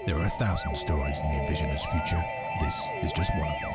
There are 1,000 stories in the Envisioner's future. This is just one of them.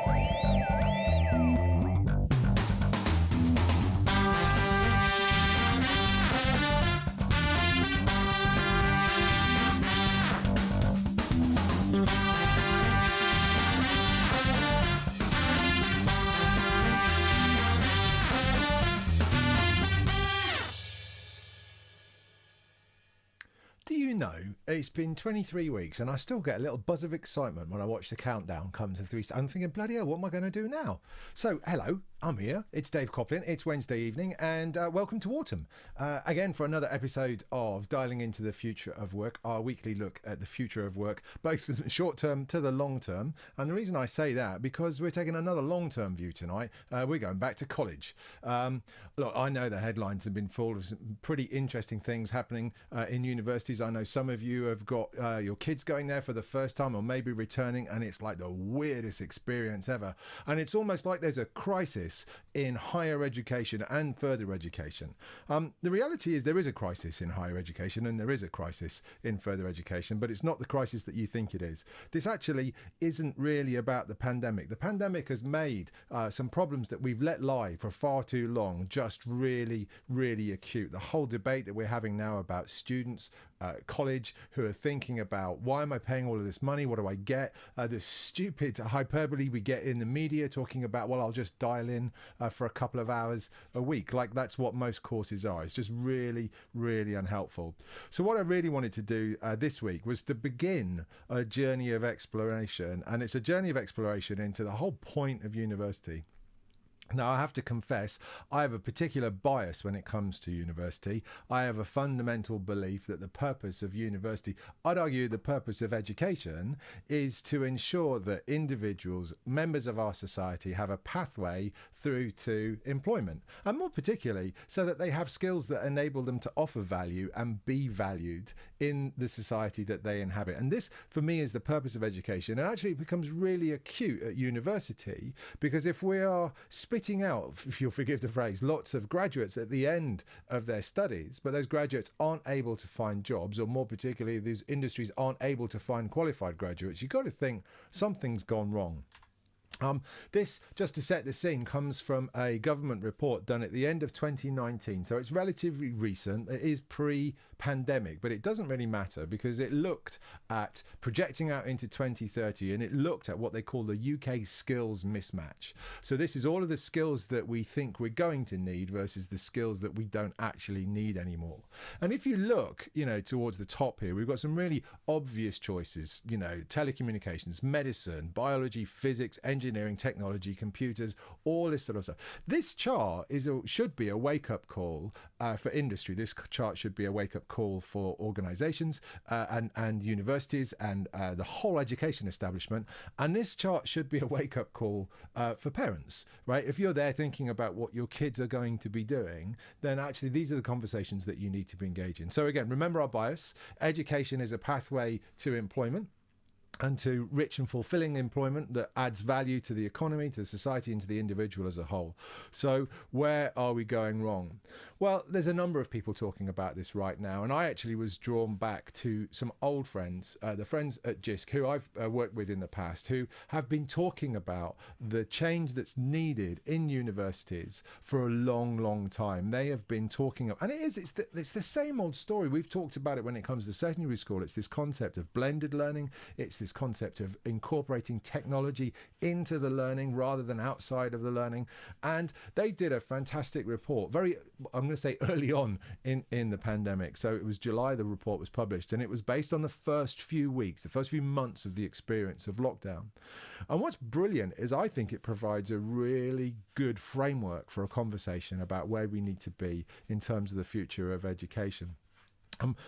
Do you know, it's been 23 weeks and I still get a little buzz of excitement when I watch the countdown come to 3. I'm thinking, bloody hell, what am I going to do now? So, hello, I'm here. It's Dave Coplin. It's Wednesday evening and welcome to autumn. Again, for another episode of Dialing into the Future of Work, our weekly look at the future of work, both from the short term to the long term. And the reason I say that, because we're taking another long-term view tonight. We're going back to college. Look, I know the headlines have been full of some pretty interesting things happening in universities. I know some of you have got your kids going there for the first time or maybe returning, and it's like the weirdest experience ever. And it's almost like there's a crisis in higher education and further education. The reality is there is a crisis in higher education and there is a crisis in further education, but it's not the crisis that you think it is. This actually isn't really about the pandemic. The pandemic has made some problems that we've let lie for far too long just really, really acute. The whole debate that we're having now about students, college, who are thinking about, why am I paying all of this money? What do I get? The stupid hyperbole we get in the media talking about, well, I'll just dial in for a couple of hours a week. Like that's what most courses are. It's just really, really unhelpful. So what I really wanted to do this week was to begin a journey of exploration. And it's a journey of exploration into the whole point of university. Now, I have to confess, I have a particular bias when it comes to university. I have a fundamental belief that the purpose of university, I'd argue the purpose of education, is to ensure that individuals, members of our society, have a pathway through to employment. And more particularly, so that they have skills that enable them to offer value and be valued in the society that they inhabit. And this, for me, is the purpose of education. And actually, it becomes really acute at university, because if we are spitting out, if you'll forgive the phrase, lots of graduates at the end of their studies, but those graduates aren't able to find jobs, or more particularly, these industries aren't able to find qualified graduates, you've got to think something's gone wrong. This, just to set the scene, comes from a government report done at the end of 2019. So it's relatively recent. It is pre-pandemic, but it doesn't really matter because it looked at projecting out into 2030 and it looked at what they call the UK skills mismatch. So this is all of the skills that we think we're going to need versus the skills that we don't actually need anymore. And if you look, towards the top here, we've got some really obvious choices, telecommunications, medicine, biology, physics, engineering, technology, computers, all this sort of stuff. This chart should be a wake-up call for industry. This chart should be a wake-up call for organizations and universities and the whole education establishment. And this chart should be a wake-up call for parents, right? If you're there thinking about what your kids are going to be doing, then actually these are the conversations that you need to be engaged in. So again, remember our bias. Education is a pathway to employment, and to rich and fulfilling employment that adds value to the economy, to society, and to the individual as a whole. So where are we going wrong? Well, there's a number of people talking about this right now, and I actually was drawn back to some old friends, the friends at JISC, who I've worked with in the past, who have been talking about the change that's needed in universities for a long, long time. They have been talking, and it's the same old story. We've talked about it when it comes to secondary school. It's this concept of blended learning. It's this concept of incorporating technology into the learning rather than outside of the learning. And they did a fantastic report, I'm going to say early on in the pandemic. So it was July the report was published, and it was based on the first few weeks, the first few months of the experience of lockdown. And what's brilliant is I think it provides a really good framework for a conversation about where we need to be in terms of the future of education.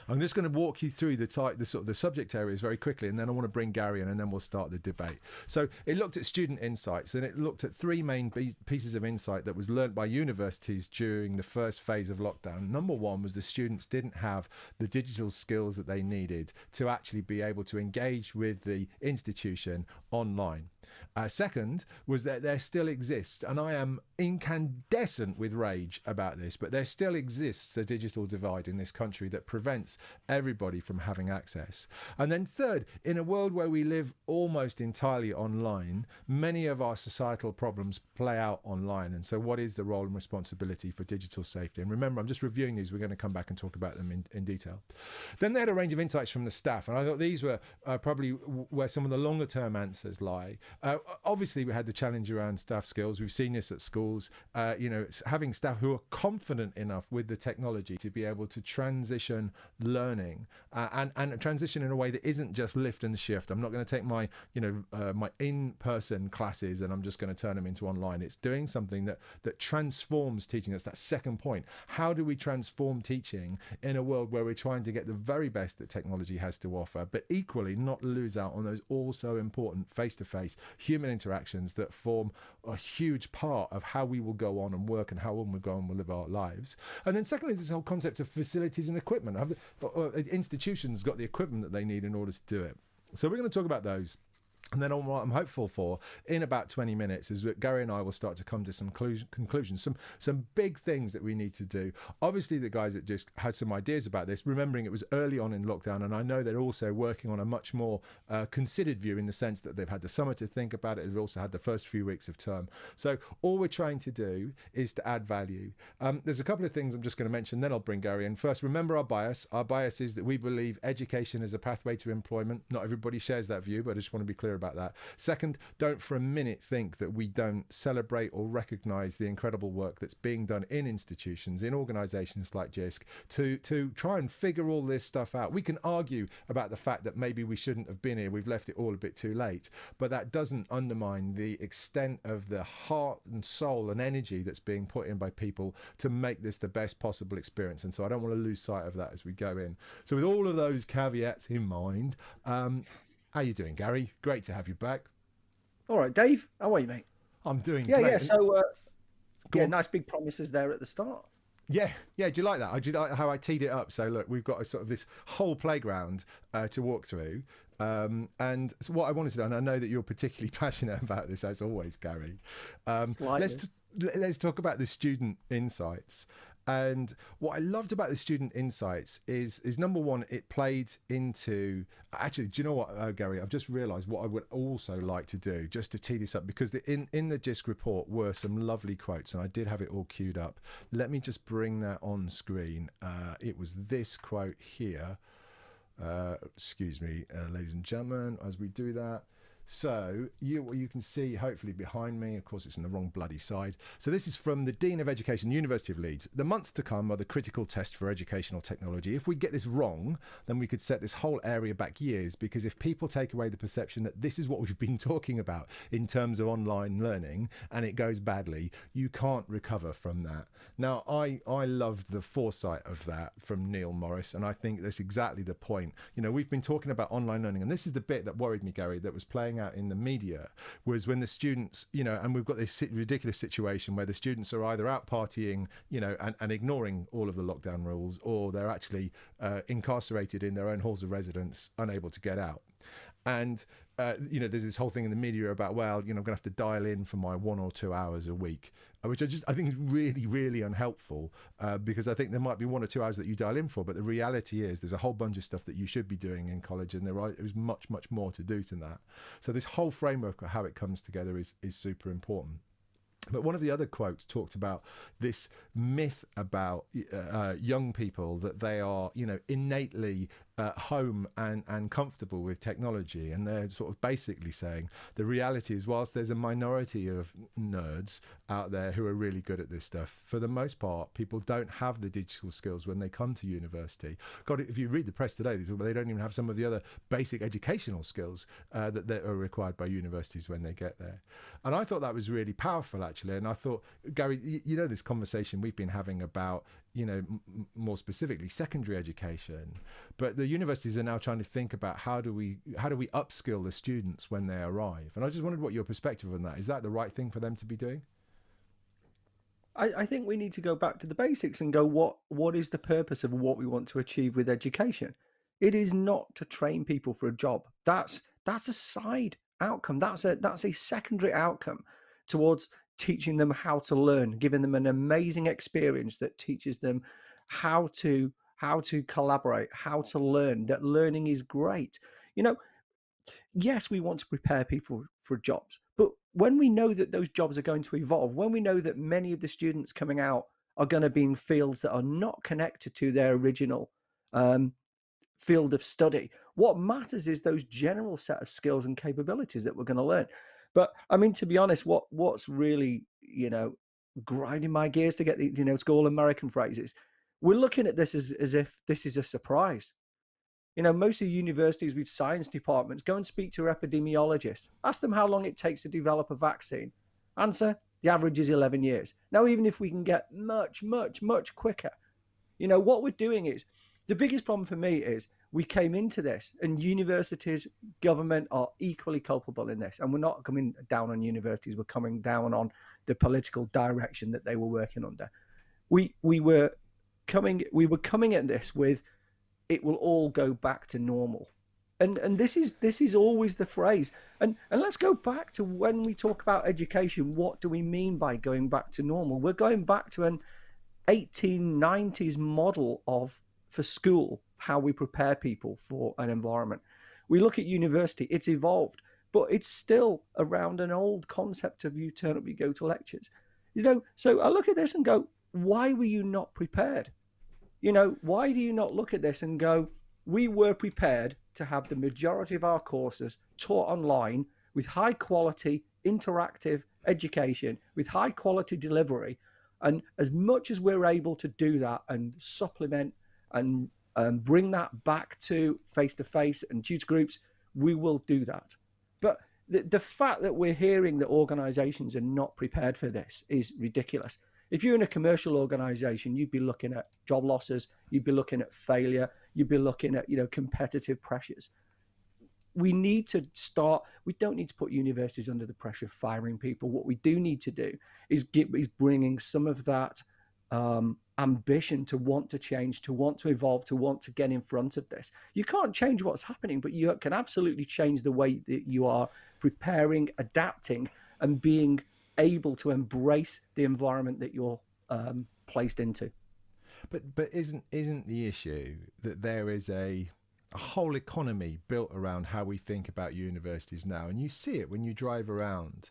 I'm just going to walk you through the subject areas very quickly, and then I want to bring Gary in, and then we'll start the debate. So it looked at student insights, and it looked at three main pieces of insight that was learnt by universities during the first phase of lockdown. Number one was the students didn't have the digital skills that they needed to actually be able to engage with the institution online. Second was that there still exists, and I am incandescent with rage about this, but there still exists a digital divide in this country that prevents prevents everybody from having access. And then third, in a world where we live almost entirely online, many of our societal problems play out online. And so what is the role and responsibility for digital safety? And remember, I'm just reviewing these. We're going to come back and talk about them in detail. Then they had a range of insights from the staff, and I thought these were probably where some of the longer term answers lie. Obviously, we had the challenge around staff skills. We've seen this at schools, having staff who are confident enough with the technology to be able to transition learning and transition in a way that isn't just lift and shift. I'm not going to take my my in-person classes and I'm just going to turn them into online. It's doing something that transforms teaching. That's that second point. How do we transform teaching in a world where we're trying to get the very best that technology has to offer, but equally not lose out on those also important face-to-face human interactions that form a huge part of how we will go on and work and how we'll go on and live our lives. And then secondly, this whole concept of facilities and equipment. Have institutions got the equipment that they need in order to do it? So we're going to talk about those. And then what I'm hopeful for in about 20 minutes is that Gary and I will start to come to some conclusions, some big things that we need to do. Obviously, the guys that just had some ideas about this, remembering it was early on in lockdown, and I know they're also working on a much more considered view in the sense that they've had the summer to think about it. They've also had the first few weeks of term. So all we're trying to do is to add value. There's a couple of things I'm just going to mention, then I'll bring Gary in. First, remember our bias. Our bias is that we believe education is a pathway to employment. Not everybody shares that view, but I just want to be clear about that. Second, don't for a minute think that we don't celebrate or recognize the incredible work that's being done in institutions, in organizations like JISC to try and figure all this stuff out. We can argue about the fact that maybe we shouldn't have been here, we've left it all a bit too late, but that doesn't undermine the extent of the heart and soul and energy that's being put in by people to make this the best possible experience. And so I don't want to lose sight of that as we go in. So with all of those caveats in mind, how you doing, Gary? Great to have you back. All right, Dave. How are you, mate? I'm doing great. Yeah, so nice big promises there at the start. Yeah. Do you like that? I did how I teed it up. So look, we've got a sort of this whole playground to walk through. And so what I wanted to do, and I know that you're particularly passionate about this as always, Gary. Let's talk about the student insights. And what I loved about the student insights is number one, it played into, actually, do you know what, Gary, I've just realised what I would also like to do, just to tee this up, because in the JISC report were some lovely quotes, and I did have it all queued up. Let me just bring that on screen. It was this quote here. Excuse me, ladies and gentlemen, as we do that. So you can see hopefully behind me, of course it's in the wrong bloody side. So this is from the Dean of Education, University of Leeds. The months to come are the critical test for educational technology. If we get this wrong, then we could set this whole area back years, because if people take away the perception that this is what we've been talking about in terms of online learning and it goes badly, you can't recover from that. Now, I loved the foresight of that from Neil Morris, and I think that's exactly the point. We've been talking about online learning, and this is the bit that worried me, Gary, that was playing out in the media, was when the students, and we've got this ridiculous situation where the students are either out partying, and ignoring all of the lockdown rules, or they're actually incarcerated in their own halls of residence, unable to get out. And there's this whole thing in the media about, well, I'm going to have to dial in for my 1 or 2 hours a week, which I think is really, really unhelpful, because I think there might be 1 or 2 hours that you dial in for, but the reality is there's a whole bunch of stuff that you should be doing in college, and there's much, much more to do than that. So this whole framework of how it comes together is super important. But one of the other quotes talked about this myth about young people, that they are, innately home and comfortable with technology. And they're sort of basically saying the reality is, whilst there's a minority of nerds out there who are really good at this stuff, for the most part, people don't have the digital skills when they come to university. God, if you read the press today, they don't even have some of the other basic educational skills that are required by universities when they get there. And I thought that was really powerful, actually. And I thought, Gary, this conversation we've been having about, more specifically secondary education, but the universities are now trying to think about how do we upskill the students when they arrive. And I just wondered what your perspective on that is. That the right thing for them to be doing? I think we need to go back to the basics and go, what is the purpose of what we want to achieve with education? It is not to train people for a job. That's a side outcome. That's a secondary outcome towards teaching them how to learn, giving them an amazing experience that teaches them how to how to collaborate, how to learn, that learning is great. Yes, we want to prepare people for jobs, but when we know that those jobs are going to evolve, when we know that many of the students coming out are going to be in fields that are not connected to their original field of study, what matters is those general set of skills and capabilities that we're going to learn. But I mean, to be honest, what's really, grinding my gears, to get the, to go all American phrases, we're looking at this as if this is a surprise. Most of the universities with science departments, go and speak to epidemiologists. Ask them how long it takes to develop a vaccine. Answer, the average is 11 years. Now, even if we can get much, much, much quicker, what we're doing is, the biggest problem for me is we came into this, and universities, government are equally culpable in this. And we're not coming down on universities, we're coming down on the political direction that they were working under. We were coming at this with, it will all go back to normal. And this is always the phrase. And let's go back to when we talk about education. What do we mean by going back to normal? We're going back to an 1890s model for school, how we prepare people for an environment. We look at university, it's evolved, but it's still around an old concept of you turn up, you go to lectures. So I look at this and go, why were you not prepared? Why do you not look at this and go, we were prepared to have the majority of our courses taught online with high quality, interactive education, with high quality delivery. And as much as we're able to do that and supplement and bring that back to face-to-face and tutor groups, we will do that. But the fact that we're hearing that organizations are not prepared for this is ridiculous. If you're in a commercial organization, you'd be looking at job losses, you'd be looking at failure, you'd be looking at, competitive pressures. We need to we don't need to put universities under the pressure of firing people. What we do need to do is bringing some of that ambition to want to change, to want to evolve, to want to get in front of this. You can't change what's happening, but you can absolutely change the way that you are preparing, adapting, and being able to embrace the environment that you're placed into. But isn't the issue that there is a whole economy built around how we think about universities now? And you see it when you drive around,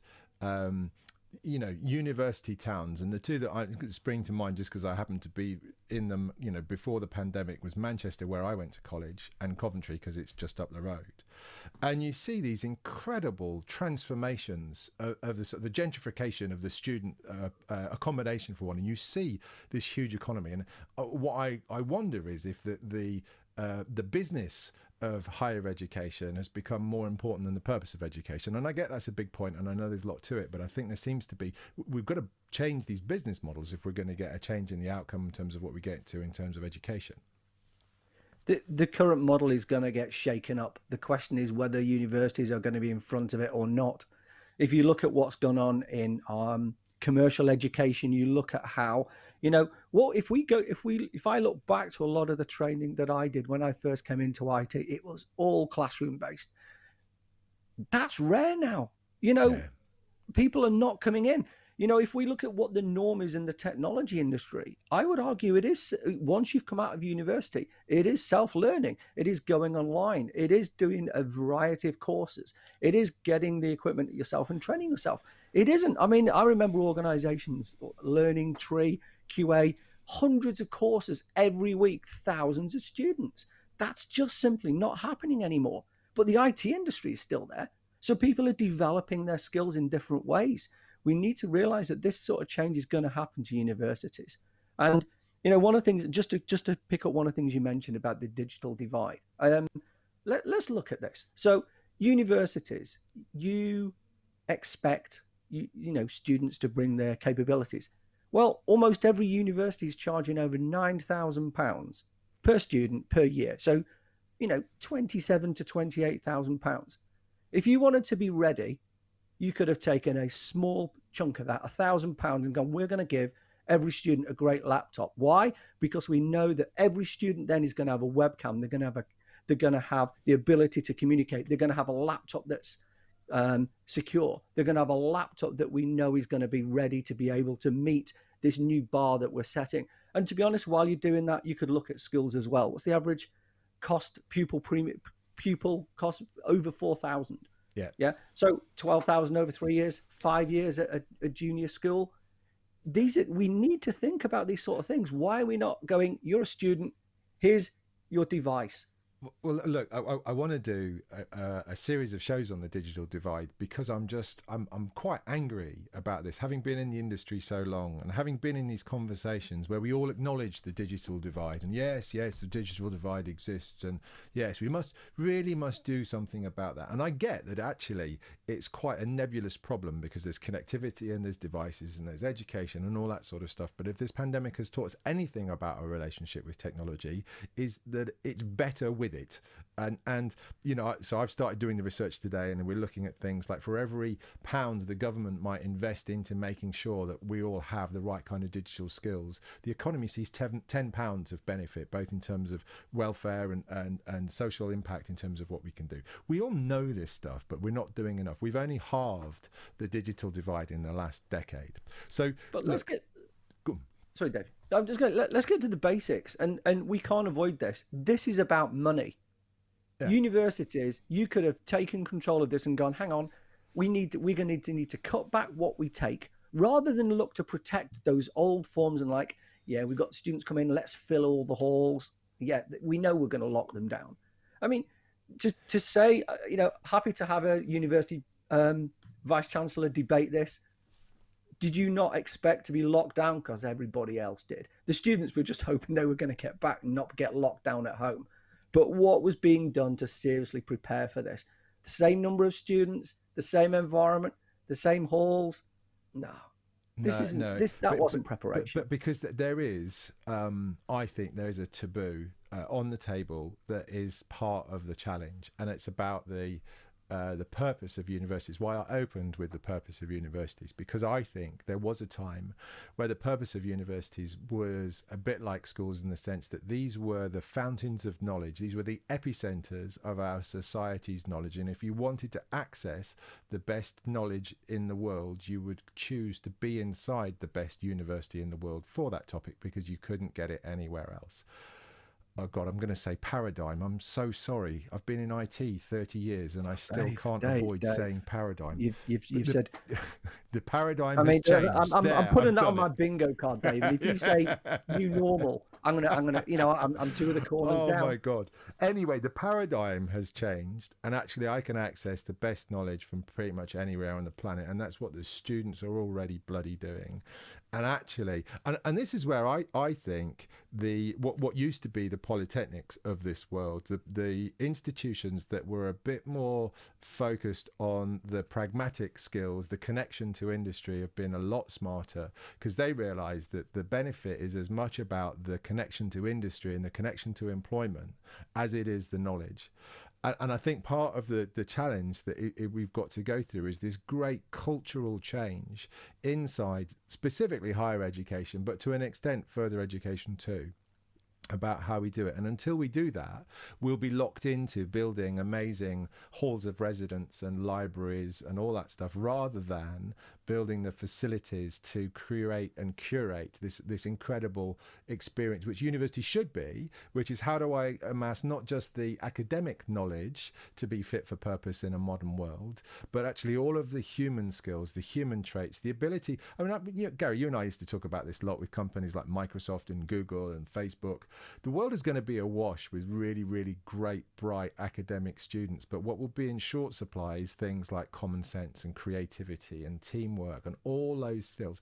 university towns, and the two that spring to mind just because I happen to be in them, before the pandemic, was Manchester, where I went to college, and Coventry, because it's just up the road. And you see these incredible transformations of the gentrification of the student accommodation, for one, and you see this huge economy. And what I wonder is if the business of higher education has become more important than the purpose of education. And I get that's a big point, and I know there's a lot to it, but I think there seems to be, we've got to change these business models if we're going to get a change in the outcome in terms of what we get to in terms of education. The current model is going to get shaken up. The question is whether universities are going to be in front of it or not. If you look at what's gone on in commercial education, you look at how, if I look back to a lot of the training that I did when I first came into IT, it was all classroom based. That's rare now. People are not coming in. If we look at what the norm is in the technology industry, I would argue it is, once you've come out of university, it is self-learning. It is going online. It is doing a variety of courses. It is getting the equipment yourself and training yourself. It isn't. I mean, I remember organizations, Learning Tree, QA, hundreds of courses every week, thousands of students. That's just simply not happening anymore. But the IT industry is still there. So people are developing their skills in different ways. We need to realize that this sort of change is going to happen to universities. And, one of the things, just to pick up one of the things you mentioned about the digital divide, let's look at this. So universities, you expect, students to bring their capabilities. Well, almost every university is charging over £9,000 per student per year. So, £27,000 to £28,000. If you wanted to be ready, you could have taken a small chunk of that, £1,000, and gone, we're going to give every student a great laptop. Why? Because we know that every student then is going to have a webcam. They're going to have the ability to communicate. They're going to have a laptop that's secure. They're going to have a laptop that we know is going to be ready to be able to meet this new bar that we're setting. And to be honest, while you're doing that, you could look at schools as well. What's the average cost pupil cost? Over 4,000. Yeah. So 12,000 over 3 years, 5 years at a junior school. We need to think about these sort of things. Why are we not going, you're a student, here's your device? Well, look, I want to do a series of shows on the digital divide because I'm quite angry about this, having been in the industry so long and having been in these conversations where we all acknowledge the digital divide, and yes, the digital divide exists, and yes, we must do something about that. And I get that actually it's quite a nebulous problem because there's connectivity and there's devices and there's education and all that sort of stuff. But if this pandemic has taught us anything about our relationship with technology, is that it's better with it. And so I've started doing the research today, and we're looking at things like, for every pound the government might invest into making sure that we all have the right kind of digital skills, the economy sees £10 of benefit, both in terms of welfare and social impact in terms of what we can do. We all know this stuff, but we're not doing enough. We've only halved the digital divide in the last decade. But let's get... Sorry, Dave. I'm just going. Let's get to the basics, and we can't avoid this. This is about money. Yeah. Universities, you could have taken control of this and gone, hang on, we're going to need to cut back what we take, rather than look to protect those old forms and we've got students come in, let's fill all the halls. Yeah, we know we're going to lock them down. I mean, to say, happy to have a university vice chancellor debate this. Did you not expect to be locked down? Because everybody else did. The students were just hoping they were going to get back and not get locked down at home. But what was being done to seriously prepare for this? The same number of students, the same environment, the same halls? No. That wasn't preparation. But because there is, I think there is a taboo on the table that is part of the challenge, and it's about the purpose of universities. Why I opened with the purpose of universities, because I think there was a time where the purpose of universities was a bit like schools, in the sense that these were the fountains of knowledge. These were the epicenters of our society's knowledge. And if you wanted to access the best knowledge in the world, you would choose to be inside the best university in the world for that topic, because you couldn't get it anywhere else. Oh God, I'm going to say paradigm. I'm so sorry. I've been in IT 30 years and I still can't avoid saying paradigm. You've said the paradigm has changed. I'm putting that on my bingo card, David. If you say new normal, I'm two of the corners down. Oh my God. Anyway, the paradigm has changed, and actually I can access the best knowledge from pretty much anywhere on the planet, and that's what the students are already bloody doing. And actually, and this is where I think what used to be the polytechnics of this world, the institutions that were a bit more focused on the pragmatic skills, the connection to industry, have been a lot smarter, because they realize that the benefit is as much about the connection to industry and the connection to employment as it is the knowledge. And I think part of the challenge that we've got to go through is this great cultural change inside specifically higher education, but to an extent further education too, about how we do it. And until we do that, we'll be locked into building amazing halls of residence and libraries and all that stuff, rather than building the facilities to create and curate this incredible experience, which university should be, which is, how do I amass not just the academic knowledge to be fit for purpose in a modern world, but actually all of the human skills, the human traits, the ability. I mean, Gary, you and I used to talk about this a lot with companies like Microsoft and Google and Facebook. The world is going to be awash with really, really great, bright academic students, but what will be in short supply is things like common sense and creativity and teamwork and all those skills.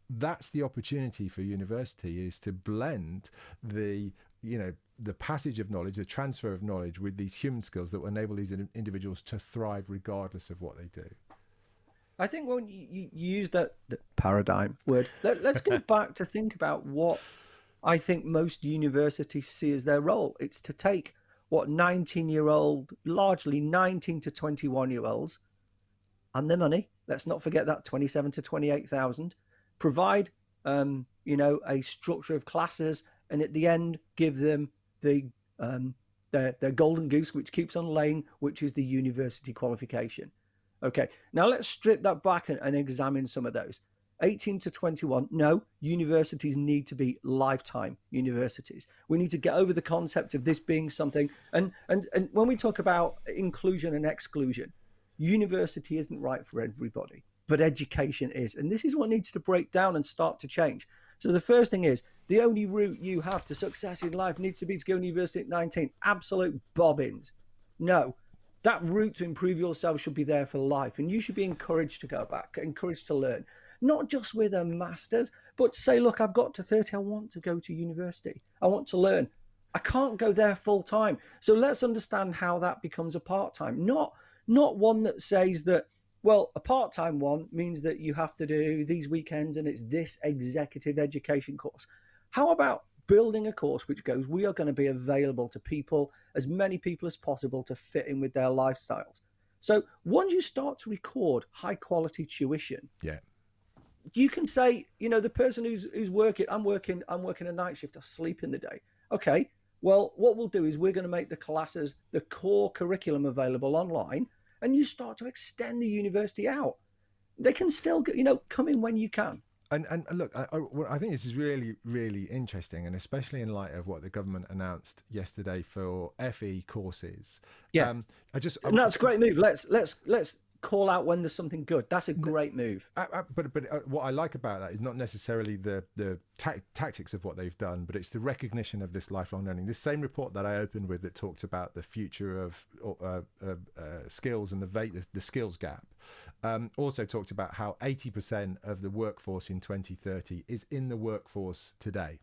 That's the opportunity for university, is to blend the passage of knowledge, the transfer of knowledge, with these human skills that will enable these individuals to thrive regardless of what they do. I think when you use the paradigm word, let's go back to think about what I think most universities see as their role. It's to take what 19-year-old, largely 19 to 21-year-olds, and their money. Let's not forget that 27 to 28,000. Provide, a structure of classes, and at the end, give them their golden goose, which keeps on laying, which is the university qualification. Okay, now let's strip that back and examine some of those. 18 to 21, no, universities need to be lifetime universities. We need to get over the concept of this being something. And when we talk about inclusion and exclusion, university isn't right for everybody, but education is. And this is what needs to break down and start to change. So the first thing is, the only route you have to success in life needs to be to go to university at 19. Absolute bobbins. No, that route to improve yourself should be there for life. And you should be encouraged to go back, encouraged to learn, not just with a master's, but to say, look, I've got to 30. I want to go to university. I want to learn. I can't go there full time. So let's understand how that becomes a part-time, not one that says that, well, a part-time one means that you have to do these weekends and it's this executive education course. How about building a course which goes, we are going to be available to people, as many people as possible, to fit in with their lifestyles. So once you start to record high quality tuition, you can say, you know, the person who's working, I'm working a night shift, I sleep in the day. Okay, well, what we'll do is we're going to make the classes, the core curriculum available online, and you start to extend the university out. They can still, you know, come in when you can. And look, I think this is really, really interesting, and especially in light of what the government announced yesterday for FE courses. Yeah, and that's a great move. Let's call out when there's something good. That's a great move. But what I like about that is not necessarily the tactics of what they've done, but it's the recognition of this lifelong learning. This same report that I opened with that talked about the future of skills and the skills gap. Also talked about how 80% of the workforce in 2030 is in the workforce today.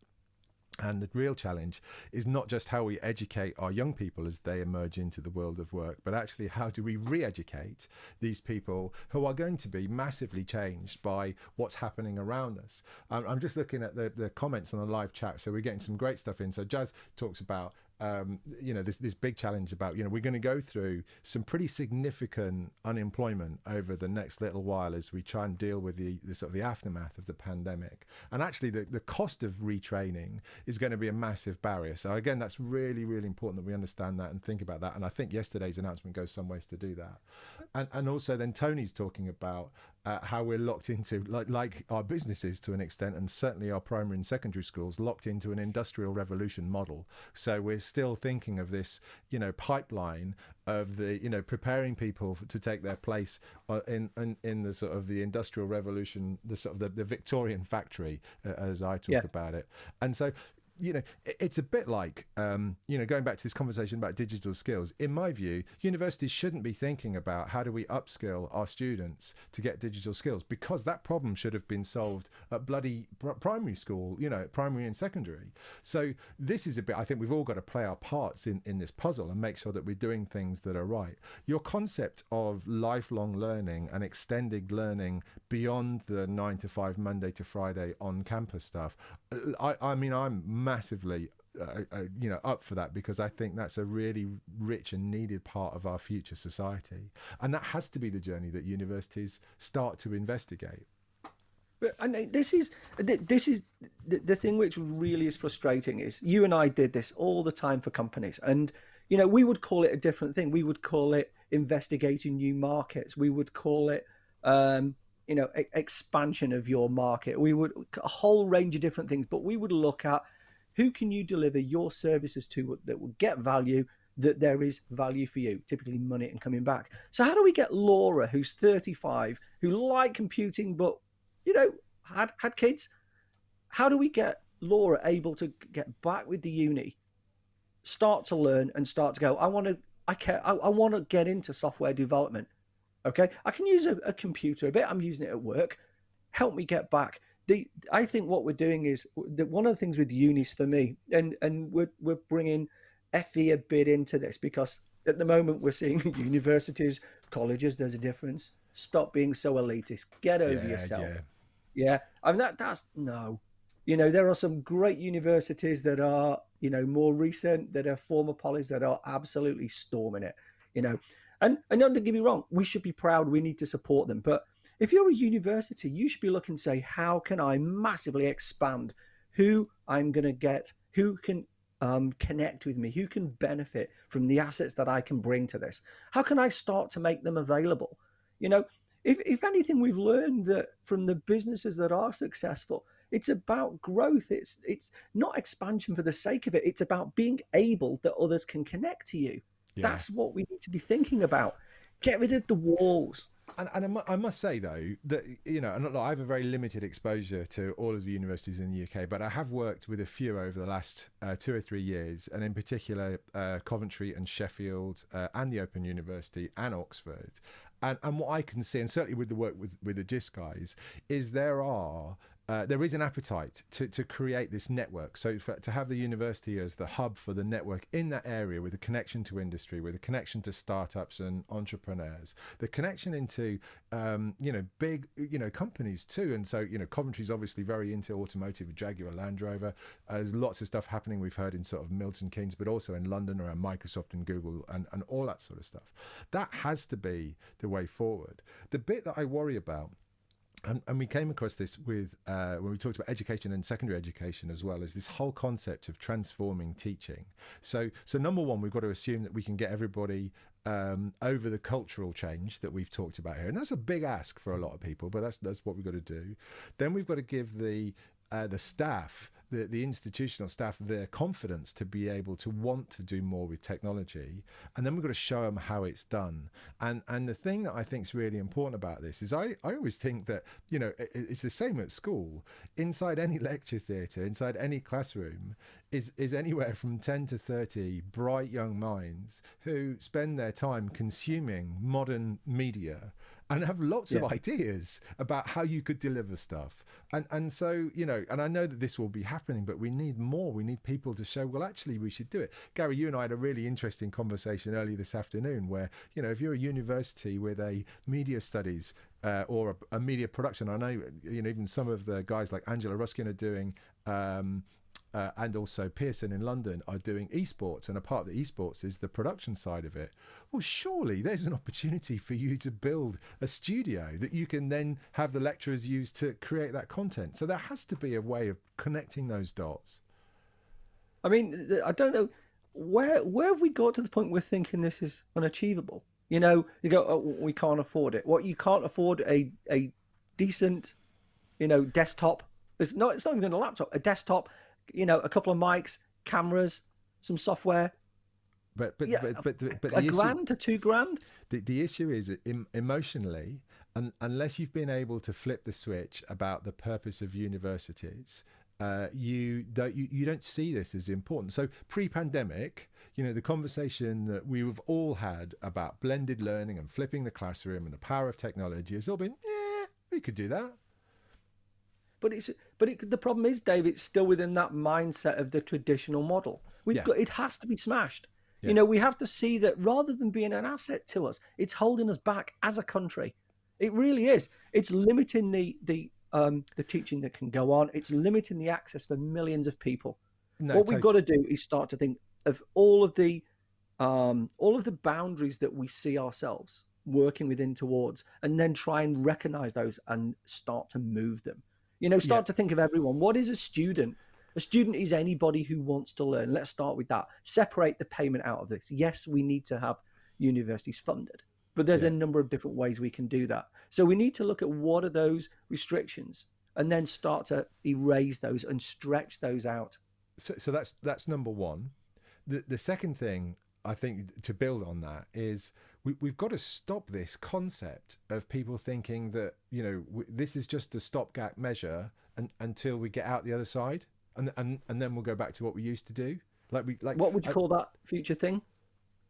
And the real challenge is not just how we educate our young people as they emerge into the world of work, but actually how do we re-educate these people who are going to be massively changed by what's happening around us. I'm just looking at the comments on the live chat, so we're getting some great stuff in. So Jazz talks about you know, this big challenge about, you know, we're going to go through some pretty significant unemployment over the next little while as we try and deal with the sort of the aftermath of the pandemic. And actually the cost of retraining is going to be a massive barrier. So again, that's really, really important that we understand that and think about that. And I think yesterday's announcement goes some ways to do that. And also then Tony's talking about how we're locked into, like our businesses to an extent, and certainly our primary and secondary schools, locked into an industrial revolution model. So we're still thinking of this, you know, pipeline of the, you know, preparing people to take their place in the sort of the industrial revolution, the sort of the Victorian factory, as I talk about it. And so, you know, it's a bit like, you know, going back to this conversation about digital skills. In my view, universities shouldn't be thinking about how do we upskill our students to get digital skills, because that problem should have been solved at bloody primary school, you know, primary and secondary. So this is a bit, I think we've all got to play our parts in this puzzle and make sure that we're doing things that are right. Your concept of lifelong learning and extended learning beyond the 9 to 5, Monday to Friday on campus stuff, I mean, I'm massively you know, up for that, because I think that's a really rich and needed part of our future society, and that has to be the journey that universities start to investigate. But and this is the thing which really is frustrating is you and I did this all the time for companies, and you know, we would call it a different thing. We would call it investigating new markets. We would call it you know, expansion of your market. We would a whole range of different things, but we would look at who can you deliver your services to that will get value, that there is value for you, typically money and coming back. So how do we get Laura, who's 35, who liked computing, but, you know, had kids? How do we get Laura able to get back with the uni, start to learn and start to go, I want to get into software development. Okay, I can use a computer a bit. I'm using it at work. Help me get back. I think what we're doing is one of the things with unis for me, and we're bringing FE a bit into this, because at the moment we're seeing universities, colleges. There's a difference. Stop being so elitist. Get over yourself. Yeah, I mean that's no. You know, there are some great universities that are, you know, more recent, that are former polys that are absolutely storming it. You know. And don't get me wrong, we should be proud. We need to support them. But if you're a university, you should be looking to say, how can I massively expand who I'm going to get, who can connect with me, who can benefit from the assets that I can bring to this? How can I start to make them available? You know, if anything, we've learned that from the businesses that are successful, it's about growth. It's not expansion for the sake of it. It's about being able that others can connect to you. Yeah. That's what we need to be thinking about. Get rid of the walls. And I must say, though, that, you know, and look, I have a very limited exposure to all of the universities in the UK, but I have worked with a few over the last 2 or 3 years, and in particular, Coventry and Sheffield and the Open University and Oxford. And what I can see, and certainly with the work with the JISC guys, is there is an appetite to create this network. So to have the university as the hub for the network in that area, with a connection to industry, with a connection to startups and entrepreneurs, the connection into big companies too. And so Coventry's obviously very into automotive, Jaguar, Land Rover. There's lots of stuff happening, we've heard, in sort of Milton Keynes, but also in London around Microsoft and Google and all that sort of stuff. That has to be the way forward. The bit that I worry about, and we came across this with when we talked about education and secondary education as well, is this whole concept of transforming teaching. So number one, we've got to assume that we can get everybody over the cultural change that we've talked about here, and that's a big ask for a lot of people, but that's what we've got to do. Then we've got to give the staff, the institutional staff, their confidence to be able to want to do more with technology, and then we've got to show them how it's done. And the thing that I think is really important about this is I always think that it's the same at school. Inside any lecture theatre, inside any classroom, is anywhere from 10 to 30 bright young minds who spend their time consuming modern media and have lots of ideas about how you could deliver stuff. And so, and I know that this will be happening, but we need more. We need people to show, well, actually, we should do it. Gary, you and I had a really interesting conversation earlier this afternoon where, if you're a university with a media studies or a media production, I know, even some of the guys like Angela Ruskin are doing and also Pearson in London are doing esports, and a part of the esports is the production side of it. Well, surely there's an opportunity for you to build a studio that you can then have the lecturers use to create that content. So there has to be a way of connecting those dots. I mean, I don't know where have we got to the point we're thinking this is unachievable. You go, oh, we can't afford it. What, you can't afford a decent, desktop? It's not even a laptop, a desktop. A couple of mics, cameras, some software. But a grand to $2,000. The issue is emotionally, unless you've been able to flip the switch about the purpose of universities, you don't see this as important. So pre-pandemic, the conversation that we've all had about blended learning and flipping the classroom and the power of technology has all been, we could do that. But the problem is, Dave, it's still within that mindset of the traditional model. It has to be smashed. Yeah. We have to see that rather than being an asset to us, it's holding us back as a country. It really is. It's limiting the teaching that can go on. It's limiting the access for millions of people. We've got to do is start to think of all of the boundaries that we see ourselves working within towards, and then try and recognize those and start to move them. Start to think of everyone. What is a student? A student is anybody who wants to learn. Let's start with that. Separate the payment out of this. Yes, we need to have universities funded, but there's a number of different ways we can do that. So we need to look at what are those restrictions and then start to erase those and stretch those out. So that's number one. The second thing, I think, to build on that is we've got to stop this concept of people thinking that, this is just a stopgap measure until we get out the other side. And then we'll go back to what we used to do. What would you call that future thing?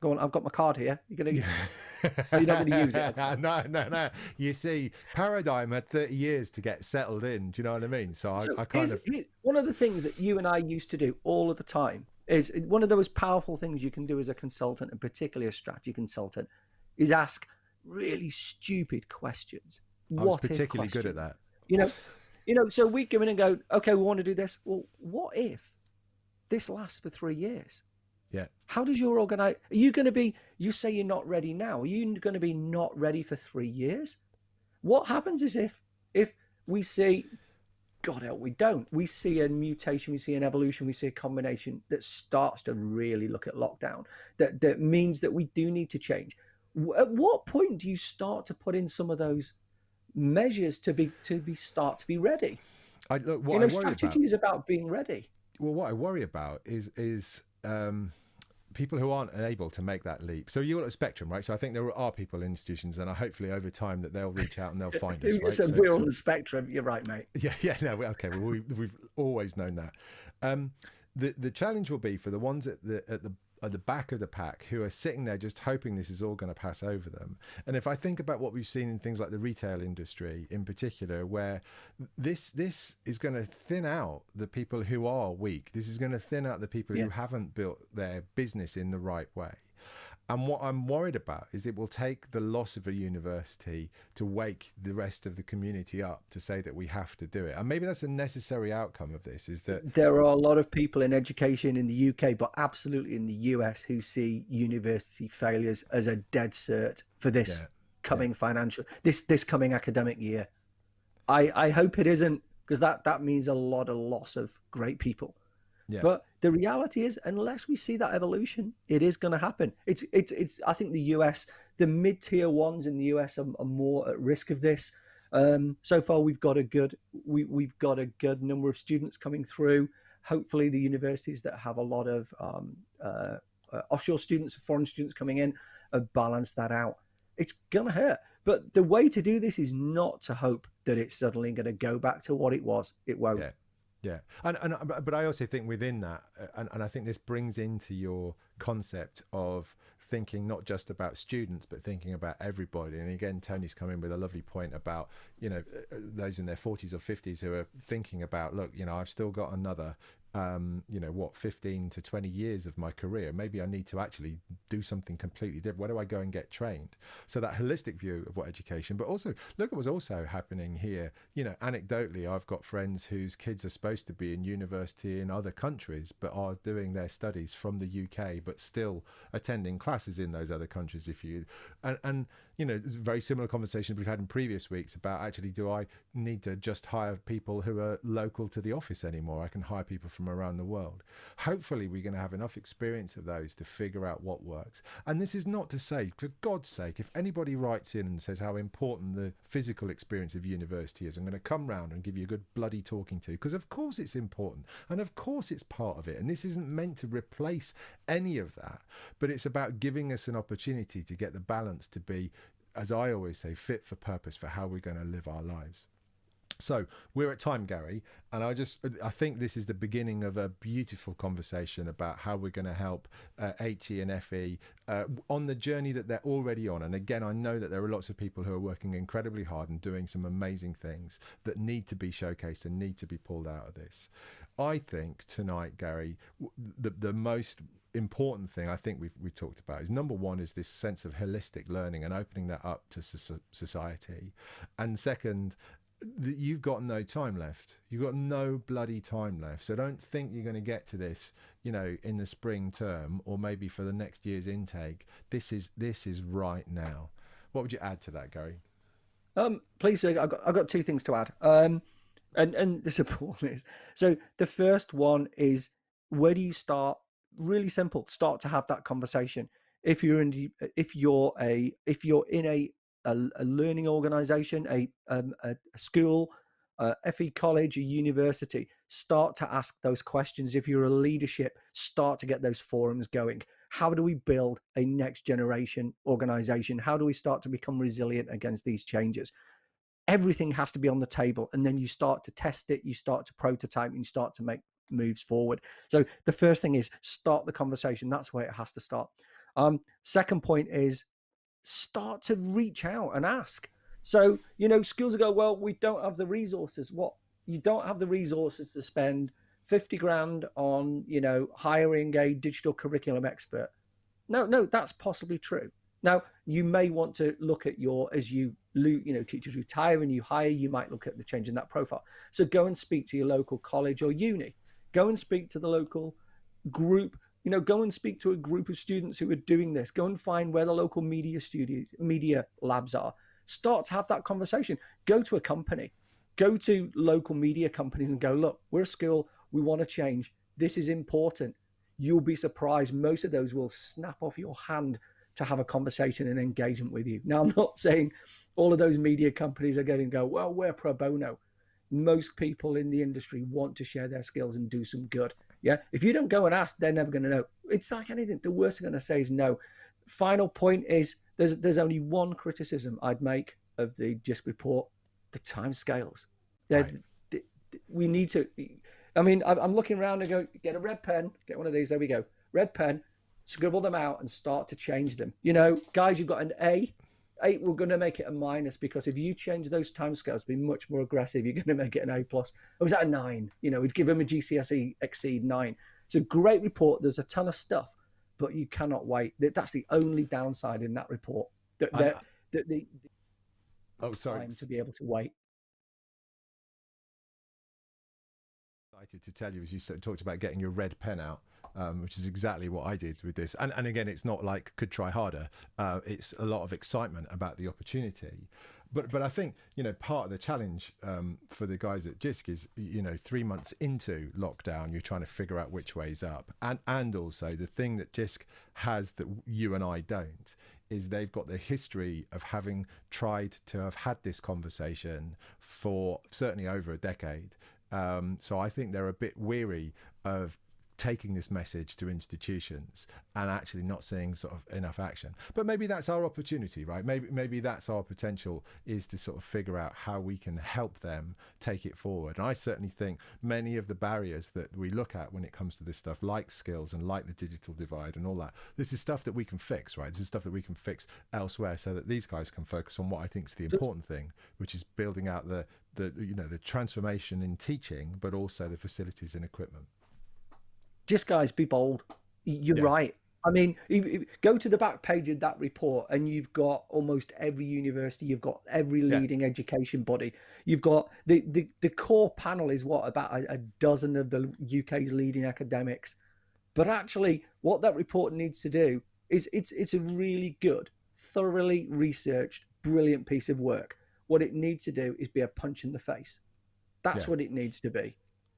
Go on, I've got my card here. You're not going to use it. No. You see, Paradigm had 30 years to get settled in. Do you know what I mean? So I kind of... One of the things that you and I used to do all of the time is one of those powerful things you can do as a consultant, and particularly a strategy consultant, is ask really stupid questions. I was particularly good at that. So we come in and go, okay, we want to do this. Well, what if this lasts for 3 years? Yeah. How does your organize? Are you going to be? You say you're not ready now. Are you going to be not ready for 3 years? What happens is if we see, God help, we don't. We see a mutation. We see an evolution. We see a combination that starts to really look at lockdown. That means that we do need to change. At what point do you start to put in some of those measures to be start to be ready. Look, what You I know, worry about. strategy is about being ready. Well, what I worry about is people who aren't able to make that leap. So you're at a spectrum, right? So I think there are people in institutions, and I hopefully over time that they'll reach out and they'll find us, You right? said we're on the spectrum. You're right, mate. Yeah, no, okay. Well, we've always known that. The challenge will be for the ones at the back of the pack who are sitting there just hoping this is all going to pass over them. And if I think about what we've seen in things like the retail industry in particular, where this is going to thin out the people who are weak. This is going to thin out the people who haven't built their business in the right way. And what I'm worried about is it will take the loss of a university to wake the rest of the community up to say that we have to do it. And maybe that's a necessary outcome of this, is that there are a lot of people in education in the UK, but absolutely in the US, who see university failures as a dead cert for this coming financial, this coming academic year. I hope it isn't, because that means a lot of loss of great people. Yeah. But the reality is, unless we see that evolution, it is going to happen. It's. I think the US, the mid-tier ones in the US are more at risk of this. So far, we've got a good number of students coming through. Hopefully, the universities that have a lot of offshore students, foreign students coming in, have balanced that out. It's gonna hurt, but the way to do this is not to hope that it's suddenly going to go back to what it was. It won't. Yeah, but I also think within that, and I think this brings into your concept of thinking not just about students, but thinking about everybody. And again, Tony's come in with a lovely point about, you know, those in their 40s or 50s who are thinking about, look, you know, I've still got another 15 to 20 years of my career. Maybe I need to actually do something completely different. Where do I go and get trained? So that holistic view of what education, but also look at what's also happening here. You know, anecdotally, I've got friends whose kids are supposed to be in university in other countries, but are doing their studies from the UK, but still attending classes in those other countries. And you know, very similar conversations we've had in previous weeks about actually, do I need to just hire people who are local to the office anymore? I can hire people from around the world. Hopefully we're going to have enough experience of those to figure out what works. And this is not to say, for God's sake, if anybody writes in and says how important the physical experience of university is, I'm going to come round and give you a good bloody talking to, because of course it's important, and of course it's part of it, and this isn't meant to replace any of that, but it's about giving us an opportunity to get the balance to be, as I always say, fit for purpose for how we're going to live our lives. So we're at time, Gary, and I think this is the beginning of a beautiful conversation about how we're going to help HE and FE on the journey that they're already on. And again, I know that there are lots of people who are working incredibly hard and doing some amazing things that need to be showcased and need to be pulled out of this. I think tonight, Gary, the most important thing I think we've talked about is, number one, is this sense of holistic learning and opening that up to society. And second, you've got no time left. You've got no bloody time left. So don't think you're going to get to this, you know, in the spring term or maybe for the next year's intake. This is right now. What would you add to that, Gary? Please, I've got two things to add. And the support is, so the first one is, where do you start? Really simple. Start to have that conversation. If you're in a learning organization, a school, FE college, a university, start to ask those questions. If you're a leadership, start to get those forums going. How do we build a next generation organization? How do we start to become resilient against these changes? Everything has to be on the table, and then you start to test it, you start to prototype, and you start to make moves forward. So the first thing is start the conversation. That's where it has to start. Second point is, start to reach out and ask. So, you know, schools will go, well, we don't have the resources. What? You don't have the resources to spend 50 grand on, you know, hiring a digital curriculum expert. No, that's possibly true. Now, you may want to look at teachers retire and you hire, you might look at the change in that profile. So go and speak to your local college or uni. Go and speak to the local group. You know, go and speak to a group of students who are doing this. Go and find where the local media labs are. Start to have that conversation. Go to a company. Go to local media companies and go, look, we're a school. We want to change. This is important. You'll be surprised. Most of those will snap off your hand to have a conversation and engagement with you. Now, I'm not saying all of those media companies are going to go, well, we're pro bono. Most people in the industry want to share their skills and do some good. Yeah. If you don't go and ask, they're never going to know. It's like anything. The worst they're going to say is no. Final point is there's only one criticism I'd make of the JISC report: the timescales. Right. We need to. I mean, I'm looking around and go, get a red pen, get one of these. There we go. Red pen, scribble them out and start to change them. You know, guys, you've got an A. We're going to make it a minus, because if you change those timescales to be much more aggressive, you're going to make it an A+. Or was that a 9? You know, we'd give them a GCSE exceed 9. It's a great report. There's a ton of stuff, but you cannot wait. That's the only downside in that report. Sorry. Time to be able to wait. Excited to tell you, as you talked about getting your red pen out, which is exactly what I did with this. And again, it's not like could try harder. It's a lot of excitement about the opportunity. But I think, you know, part of the challenge for the guys at JISC is, you know, 3 months into lockdown, you're trying to figure out which way's up. And also the thing that JISC has that you and I don't is they've got the history of having tried to have had this conversation for certainly over a decade. So I think they're a bit weary of taking this message to institutions and actually not seeing sort of enough action. But maybe that's our opportunity, right? Maybe that's our potential, is to sort of figure out how we can help them take it forward. And I certainly think many of the barriers that we look at when it comes to this stuff, like skills and like the digital divide and all that, this is stuff that we can fix, right? This is stuff that we can fix elsewhere, so that these guys can focus on what I think is the important thing, which is building out the transformation in teaching, but also the facilities and equipment. Just guys, be bold. You're right. I mean, go to the back page of that report and you've got almost every university, you've got every leading education body. You've got the core panel is what, about a dozen of the UK's leading academics. But actually what that report needs to do is it's a really good, thoroughly researched, brilliant piece of work. What it needs to do is be a punch in the face. That's what it needs to be.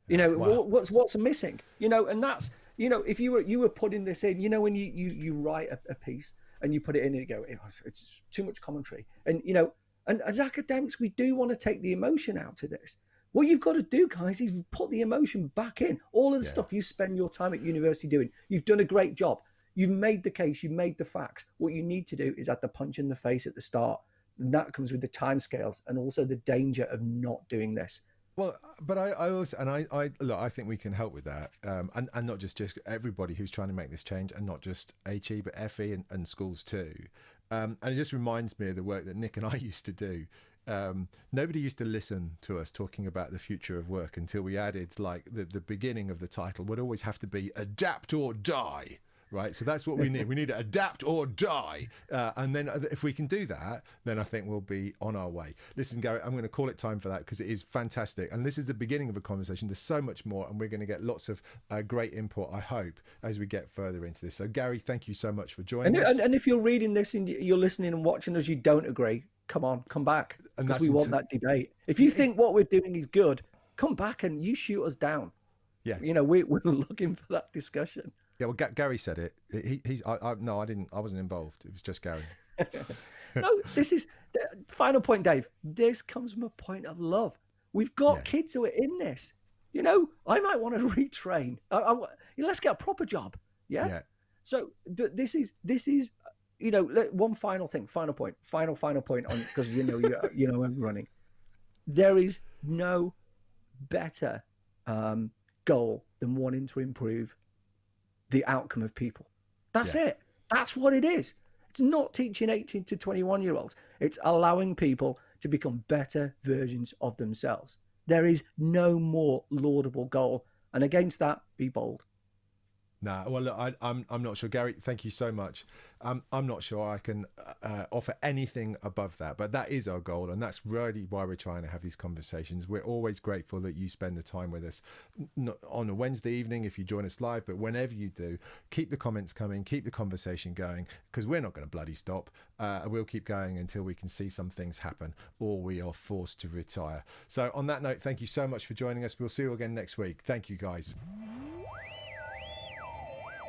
You know, what's missing, you know, and that's, you know, if you were putting this in, you know, when you write a piece and you put it in and you go, it's too much commentary. And, you know, and as academics, we do want to take the emotion out of this. What you've got to do, guys, is put the emotion back in. All of the stuff you spend your time at university doing, you've done a great job. You've made the case, you've made the facts. What you need to do is add the punch in the face at the start. And that comes with the timescales and also the danger of not doing this. Well, but I also, and I look, I think we can help with that, and not just everybody who's trying to make this change, and not just HE, but FE and schools too. And it just reminds me of the work that Nick and I used to do. Nobody used to listen to us talking about the future of work until we added, like, the beginning of the title would always have to be adapt or die. Right, so that's what we need. We need to adapt or die, and then if we can do that, then I think we'll be on our way. Listen, Gary, I'm going to call it time for that, because it is fantastic, and this is the beginning of a conversation. There's so much more, and we're going to get lots of great input, I hope, as we get further into this. So, Gary, thank you so much for joining us. And if you're reading this and you're listening and watching us, you don't agree, come back, because we want that debate. If you think what we're doing is good, come back and you shoot us down. Yeah, you know, we're looking for that discussion. Yeah, well, Gary said it. No, I didn't. I wasn't involved. It was just Gary. No, this is the final point, Dave. This comes from a point of love. We've got kids who are in this. You know, I might want to retrain. Let's get a proper job. Yeah. So, but this is, you know, one final thing, final point on, because you know I'm running. There is no better goal than wanting to improve the outcome of people. That's it. That's what it is. It's not teaching 18 to 21-year-olds. It's allowing people to become better versions of themselves. There is no more laudable goal. And against that, be bold. Nah, well, look, I'm not sure. Gary, thank you so much. I'm not sure I can offer anything above that, but that is our goal, and that's really why we're trying to have these conversations. We're always grateful that you spend the time with us, not on a Wednesday evening if you join us live, but whenever you do, keep the comments coming, keep the conversation going, because we're not going to bloody stop. We'll keep going until we can see some things happen, or we are forced to retire. So on that note, thank you so much for joining us. We'll see you again next week. Thank you, guys.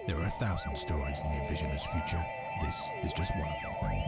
There are 1,000 stories in the Envisioners' future. This is just one of them.